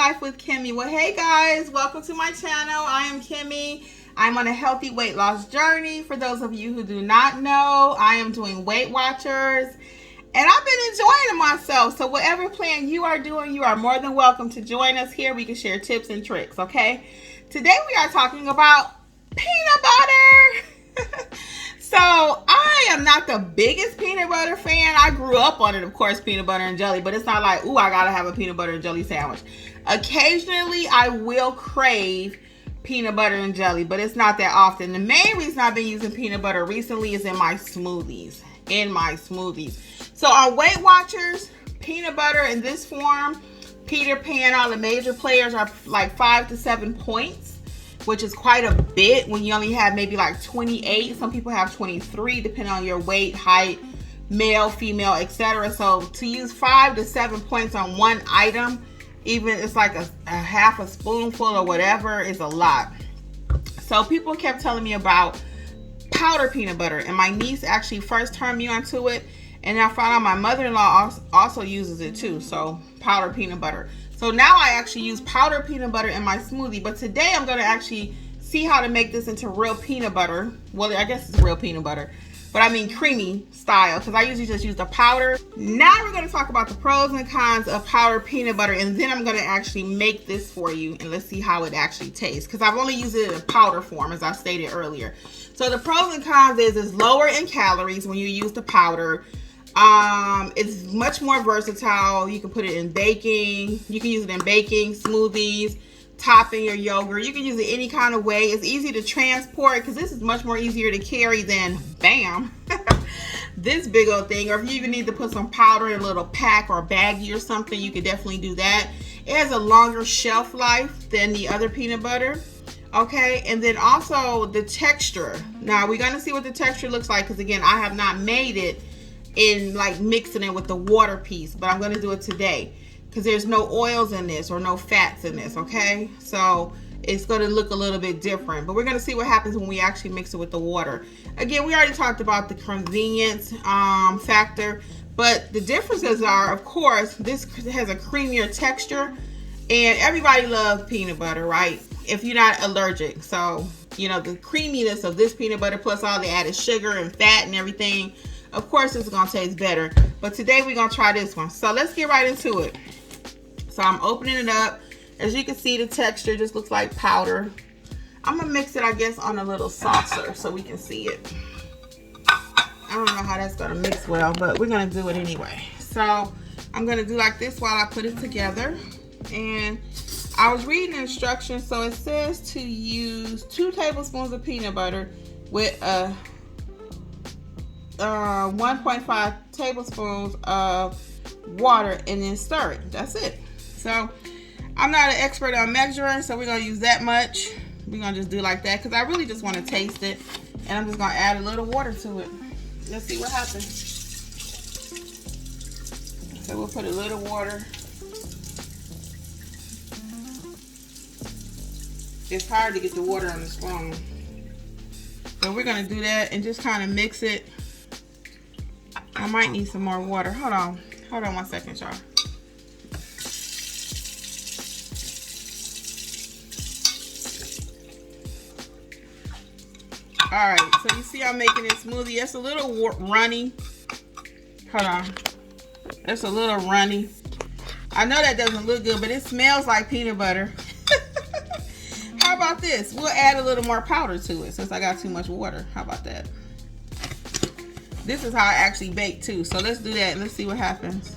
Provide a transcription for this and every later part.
Life with Kimmi. Well, hey guys, welcome to my channel. I am Kimmi. I'm on a healthy weight loss journey. For those of you who do not know, I am doing Weight Watchers, and I've been enjoying myself. So whatever plan you are doing, you are more than welcome to join us here. We can share tips and tricks, okay? Today we are talking about peanut butter. So I am not the biggest peanut butter fan. I grew up on it, of course, peanut butter and jelly, but it's not like, ooh, I gotta have a peanut butter and jelly sandwich. Occasionally, I will crave peanut butter and jelly, but it's not that often. The main reason I've been using peanut butter recently is in my smoothies. So on Weight Watchers, peanut butter in this form, Peter Pan, all the major players are like 5 to 7 points, which is quite a bit when you only have maybe like 28. Some people have 23, depending on your weight, height, male, female, etc. So to use 5 to 7 points on one item, even it's like a half a spoonful or whatever, is a lot. So people kept telling me about powder peanut butter, and my niece actually first turned me onto it, and I found out my mother-in-law also uses it too. So powder peanut butter. So now I actually use powder peanut butter in my smoothie. But today I'm going to actually see how to make this into real peanut butter. Well, I guess it's real peanut butter, but I mean creamy style, because I usually just use the powder. Now we're going to talk about the pros and cons of powder peanut butter, and then I'm going to actually make this for you, and let's see how it actually tastes, because I've only used it in powder form, as I stated earlier. So the pros and cons is it's lower in calories when you use the powder. It's much more versatile. You can put it in baking. You can use it in baking, smoothies, topping your yogurt. You can use it any kind of way. It's easy to transport, because this is much more easier to carry than, bam, this big old thing. Or if you even need to put some powder in a little pack or baggie or something, you could definitely do that. It has a longer shelf life than the other peanut butter. Okay, and then also the texture. Now we're gonna see what the texture looks like, because again, I have not made it in like mixing it with the water piece, but I'm going to do it today because there's no oils in this or no fats in this. Okay, so it's going to look a little bit different, but we're going to see what happens when we actually mix it with the water. Again, we already talked about the convenience factor, but the differences are, of course, this has a creamier texture, and everybody loves peanut butter, right? If you're not allergic. So you know, the creaminess of this peanut butter plus all the added sugar and fat and everything, of course it's gonna taste better. But today we're gonna try this one. So let's get right into it. So I'm opening it up. As you can see, the texture just looks like powder. I'm gonna mix it, I guess, on a little saucer so we can see it. I don't know how that's gonna mix well, but we're gonna do it anyway. So I'm gonna do like this while I put it together. And I was reading the instructions, so it says to use 2 tablespoons of peanut butter with a 1.5 tablespoons of water, and then stir it. That's it. So I'm not an expert on measuring, so we're gonna use that much. We're gonna just do like that because I really just want to taste it, and I'm just gonna add a little water to it. Let's see what happens. So we'll put a little water. It's hard to get the water on the spoon, so we're gonna do that and just kind of mix it. I might need some more water. Hold on 1 second, y'all. All right, so you see I'm making this smoothie. It's a little runny. Hold on. It's a little runny. I know that doesn't look good, but it smells like peanut butter. How about this? We'll add a little more powder to it since I got too much water. How about that? This is how I actually bake too. So let's do that and let's see what happens.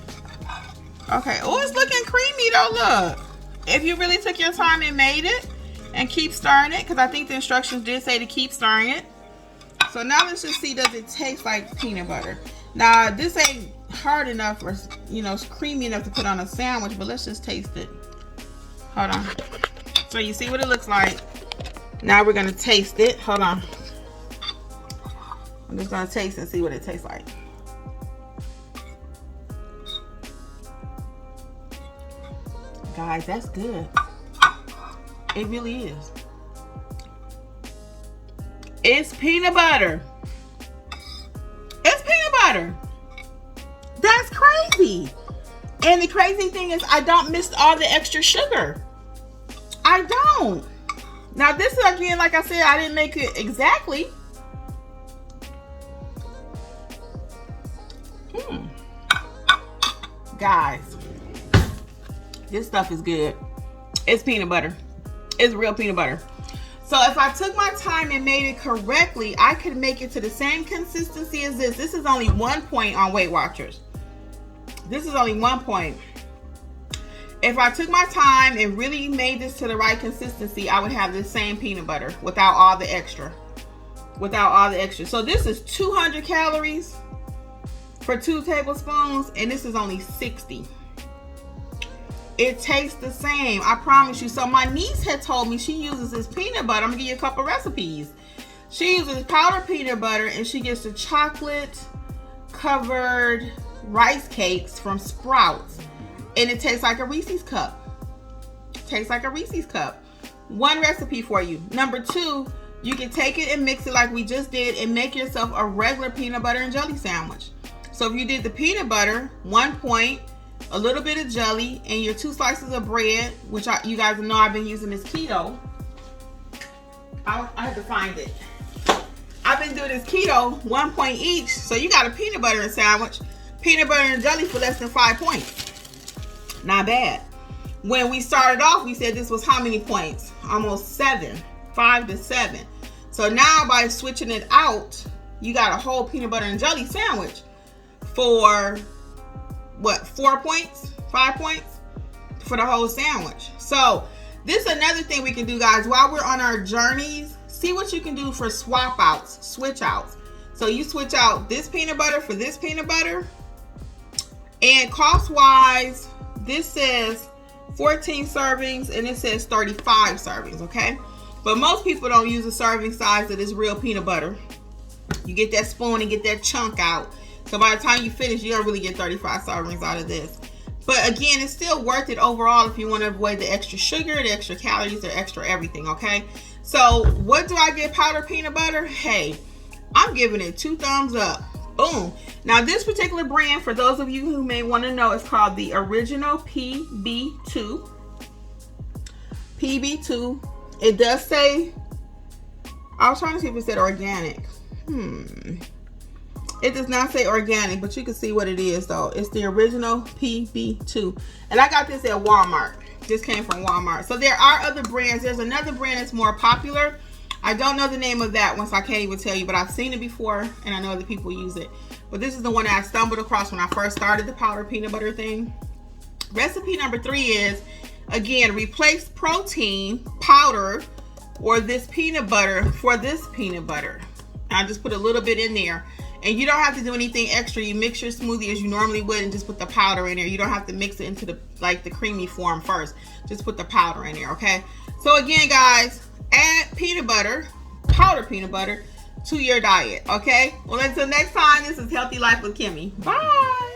Okay. Oh, it's looking creamy though. Look. If you really took your time and made it, and keep stirring it, because I think the instructions did say to keep stirring it. So now let's just see, does it taste like peanut butter? Now this ain't hard enough, or you know, it's creamy enough to put on a sandwich, but let's just taste it. Hold on. So you see what it looks like. Now we're gonna taste it. Hold on. I'm just gonna taste and see what it tastes like. Guys, that's good. It really is. It's peanut butter. It's peanut butter. That's crazy. And the crazy thing is I don't miss all the extra sugar. I don't. Now this is, again, like I said, I didn't make it exactly. Guys, this stuff is good. It's peanut butter. It's real peanut butter. So if I took my time and made it correctly, I could make it to the same consistency as this. This is only 1 point on Weight Watchers. This is only 1 point. If I took my time and really made this to the right consistency, I would have the same peanut butter without all the extra. Without all the extra. So this is 200 calories for 2 tablespoons, and this is only 60. It tastes the same, I promise you. So my niece had told me she uses this peanut butter. I'm gonna give you a couple recipes. She uses powdered peanut butter, and she gets the chocolate covered rice cakes from Sprouts, and it tastes like a Reese's cup. Tastes like a Reese's cup. One recipe for you. Number 2, you can take it and mix it like we just did and make yourself a regular peanut butter and jelly sandwich. So if you did the peanut butter, 1 point, a little bit of jelly, and your 2 slices of bread, which you guys know I've been using this keto. I had to find it. I've been doing this keto, 1 point each. So you got a peanut butter and sandwich, peanut butter and jelly for less than 5 points. Not bad. When we started off, we said this was how many points? Almost 7, 5 to 7. So now by switching it out, you got a whole peanut butter and jelly sandwich for what, 4 points, 5 points for the whole sandwich. So this is another thing we can do, guys, while we're on our journeys. See what you can do for swap outs, switch outs. So you switch out this peanut butter for this peanut butter, and cost wise, this says 14 servings and it says 35 servings, okay? But most people don't use a serving size of this real peanut butter. You get that spoon and get that chunk out. So by the time you finish, you don't really get 35 servings out of this. But again, it's still worth it overall if you want to avoid the extra sugar, the extra calories, the extra everything, okay? So what do I get powdered peanut butter? Hey, I'm giving it 2 thumbs up. Boom. Now this particular brand, for those of you who may want to know, is called the Original PB2. PB2. It does say, I was trying to see if it said organic. It does not say organic, but you can see what it is though. It's the Original PB2. And I got this at Walmart. This came from Walmart. So there are other brands. There's another brand that's more popular. I don't know the name of that one, so I can't even tell you, but I've seen it before and I know that people use it. But this is the one that I stumbled across when I first started the powdered peanut butter thing. Recipe number 3 is, again, replace protein powder or this peanut butter for this peanut butter. I just put a little bit in there. And you don't have to do anything extra. You mix your smoothie as you normally would and just put the powder in there. You don't have to mix it into the creamy form first. Just put the powder in there, okay? So again, guys, add peanut butter, powdered peanut butter, to your diet, okay? Well, until next time, this is Healthy Life with Kimmi. Bye.